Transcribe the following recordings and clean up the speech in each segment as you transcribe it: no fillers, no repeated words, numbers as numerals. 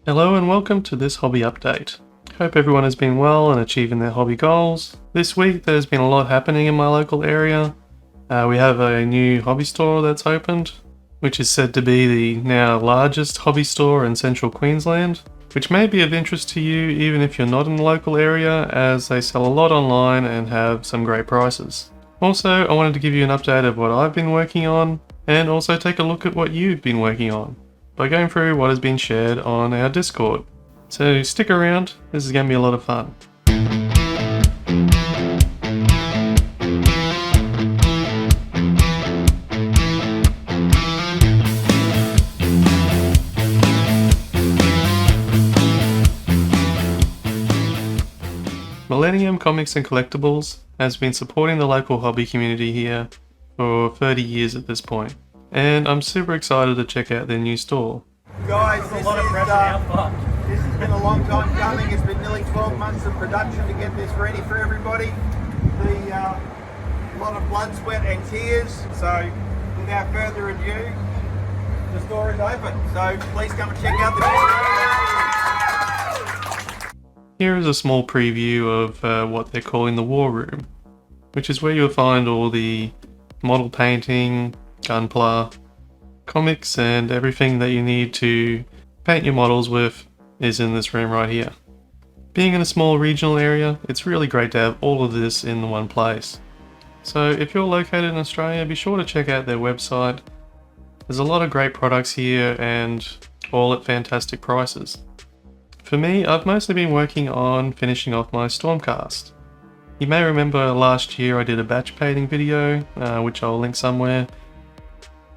Hello and welcome to this hobby update. Hope everyone has been well and achieving their hobby goals. This week there's been a lot happening in my local area. We have a new hobby store that's opened, which is said to be the now largest hobby store in central Queensland, which may be of interest to you even if you're not in the local area, as they sell a lot online and have some great prices. Also, I wanted to give you an update of what I've been working on, and also take a look at what you've been working on by going through what has been shared on our Discord. So stick around, this is going to be a lot of fun. Millennium Comics and Collectibles has been supporting the local hobby community here for 30 years at this point, and I'm super excited to check out their new store. Guys, this has been a long time coming. It's been nearly 12 months of production to get this ready for everybody. A lot of blood, sweat and tears. So without further ado, the store is open. So please come and check out the Here is a small preview of what they're calling the War Room, which is where you'll find all the model painting, Gunpla, comics, and everything that you need to paint your models with is in this room right here. Being in a small regional area, it's really great to have all of this in one place. So if you're located in Australia, be sure to check out their website. There's a lot of great products here and all at fantastic prices. For me, I've mostly been working on finishing off my Stormcast. You may remember last year I did a batch painting video, which I'll link somewhere,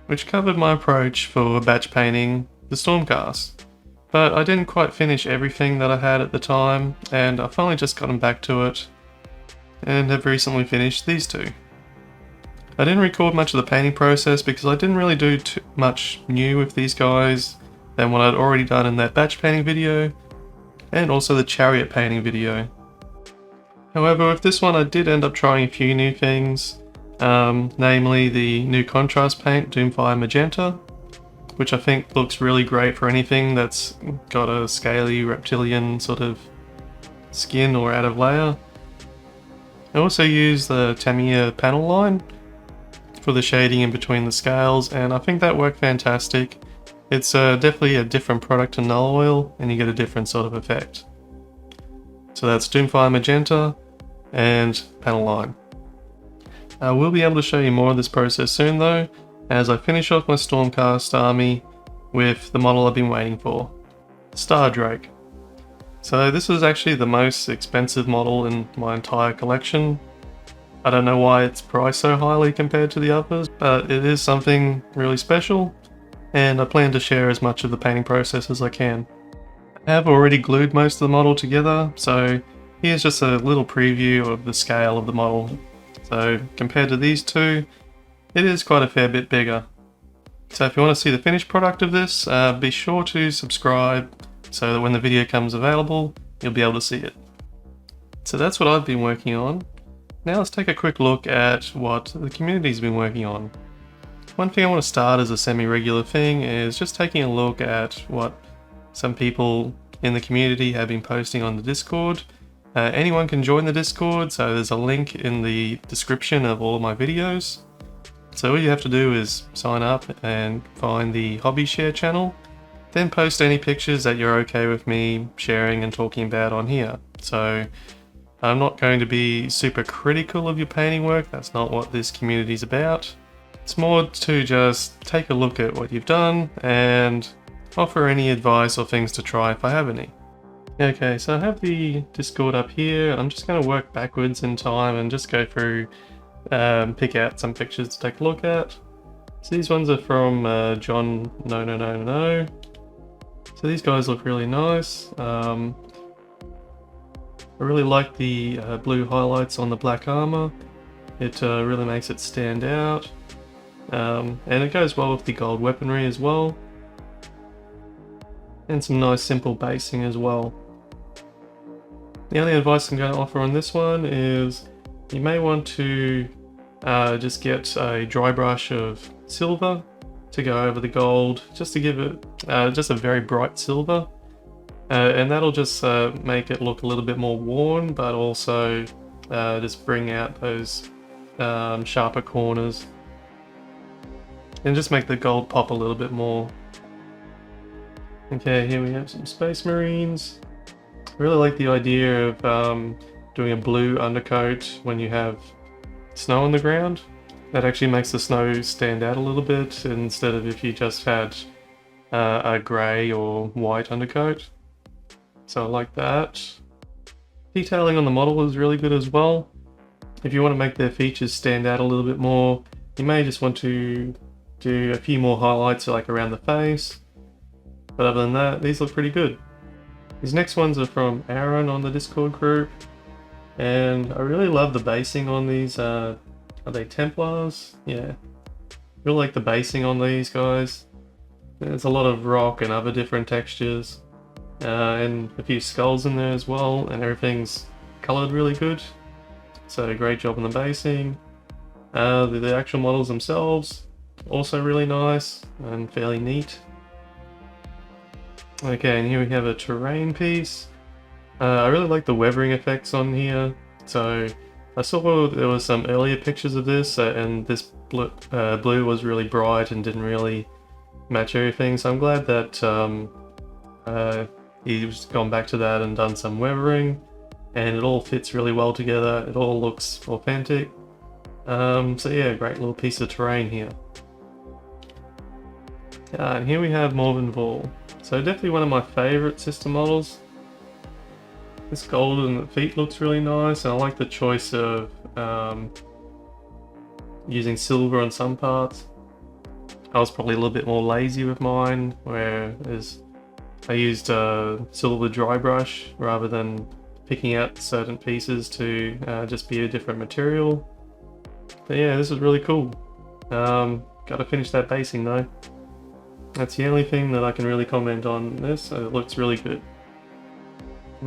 which covered my approach for batch painting the Stormcast. But I didn't quite finish everything that I had at the time, and I've finally just gotten back to it, and have recently finished these two. I didn't record much of the painting process because I didn't really do too much new with these guys than what I'd already done in that batch painting video, and also the chariot painting video. However, with this one I did end up trying a few new things, namely the new contrast paint Doomfire Magenta, which I think looks really great for anything that's got a scaly reptilian sort of skin or outer layer. I also used the Tamiya panel line for the shading in between the scales, and I think that worked fantastic. It's definitely a different product to Null Oil, and you get a different sort of effect. So that's Doomfire Magenta and panel line. I will be able to show you more of this process soon though, as I finish off my Stormcast army with the model I've been waiting for, Stardrake. So this is actually the most expensive model in my entire collection. I don't know why it's priced so highly compared to the others, but it is something really special, and I plan to share as much of the painting process as I can. I have already glued most of the model together, so here's just a little preview of the scale of the model. So compared to these two, it is quite a fair bit bigger. So if you want to see the finished product of this, be sure to subscribe so that when the video comes available, you'll be able to see it. So that's what I've been working on. Now let's take a quick look at what the community's been working on. One thing I want to start as a semi-regular thing is just taking a look at what some people in the community have been posting on the Discord. Anyone can join the Discord, so there's a link in the description of all of my videos. So all you have to do is sign up and find the Hobby Share channel, then post any pictures that you're okay with me sharing and talking about on here. So I'm not going to be super critical of your painting work, that's not what this community is about. It's more to just take a look at what you've done and offer any advice or things to try if I have any. Okay, so I have the Discord up here. I'm just going to work backwards in time and just go through, pick out some pictures to take a look at. So these ones are from John No. So these guys look really nice. I really like the blue highlights on the black armor. It really makes it stand out. And it goes well with the gold weaponry as well. And some nice simple basing as well. The only advice I'm going to offer on this one is you may want to just get a dry brush of silver to go over the gold, just to give it just a very bright silver. And that'll just make it look a little bit more worn, but also just bring out those sharper corners and just make the gold pop a little bit more. Okay, here we have some Space Marines. I really like the idea of doing a blue undercoat when you have snow on the ground. That actually makes the snow stand out a little bit instead of if you just had a grey or white undercoat. So I like that. Detailing on the model is really good as well. If you want to make their features stand out a little bit more, you may just want to do a few more highlights like around the face. But other than that, these look pretty good. These next ones are from Aaron on the Discord group. And I really love the basing on these. Are they Templars? Yeah. Really like the basing on these guys. There's a lot of rock and other different textures. And a few skulls in there as well, and everything's colored really good. So great job on the basing. The actual models themselves, also really nice and fairly neat. Okay, and here we have a terrain piece. I really like the weathering effects on here. So I saw there was some earlier pictures of this, and this blue was really bright and didn't really match everything. So I'm glad that he's gone back to that and done some weathering, and it all fits really well together. It all looks authentic. So yeah, great little piece of terrain here. And here we have Morvenvall. So definitely one of my favorite system models. This golden feet looks really nice, and I like the choice of using silver on some parts. I was probably a little bit more lazy with mine, whereas I used silver dry brush rather than picking out certain pieces to just be a different material. But yeah, this is really cool. Gotta finish that basing though. That's the only thing that I can really comment on this. It looks really good.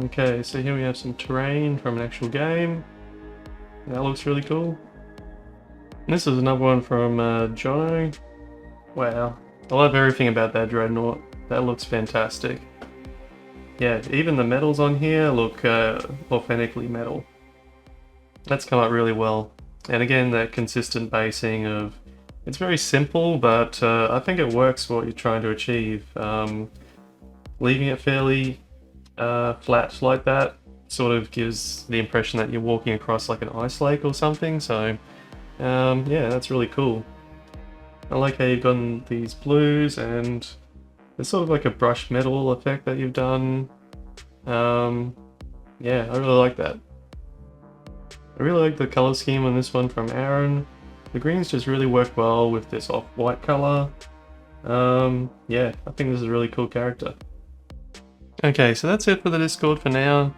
Okay, so here we have some terrain from an actual game. That looks really cool. And this is another one from Jono. Wow, I love everything about that Dreadnought. That looks fantastic. Yeah, even the metals on here look authentically metal. That's come out really well. And again, that consistent basing of... It's very simple, but I think it works for what you're trying to achieve. Leaving it fairly flat like that sort of gives the impression that you're walking across like an ice lake or something, so yeah, that's really cool. I like how you've done these blues, and it's sort of like a brushed metal effect that you've done. Yeah, I really like that. I really like the color scheme on this one from Aaron. The greens just really work well with this off-white color. Yeah, I think this is a really cool character. Okay, so that's it for the Discord for now.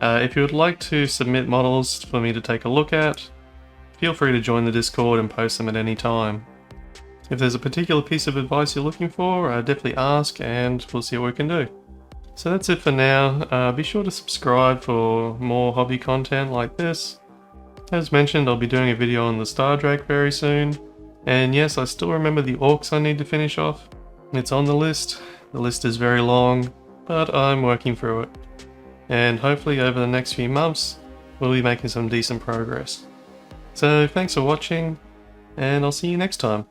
If you would like to submit models for me to take a look at, feel free to join the Discord and post them at any time. If there's a particular piece of advice you're looking for, definitely ask and we'll see what we can do. So that's it for now. Be sure to subscribe for more hobby content like this. As mentioned, I'll be doing a video on the Star Drake very soon. And yes, I still remember the orcs I need to finish off. It's on the list. The list is very long, but I'm working through it. And hopefully over the next few months, we'll be making some decent progress. So thanks for watching, and I'll see you next time.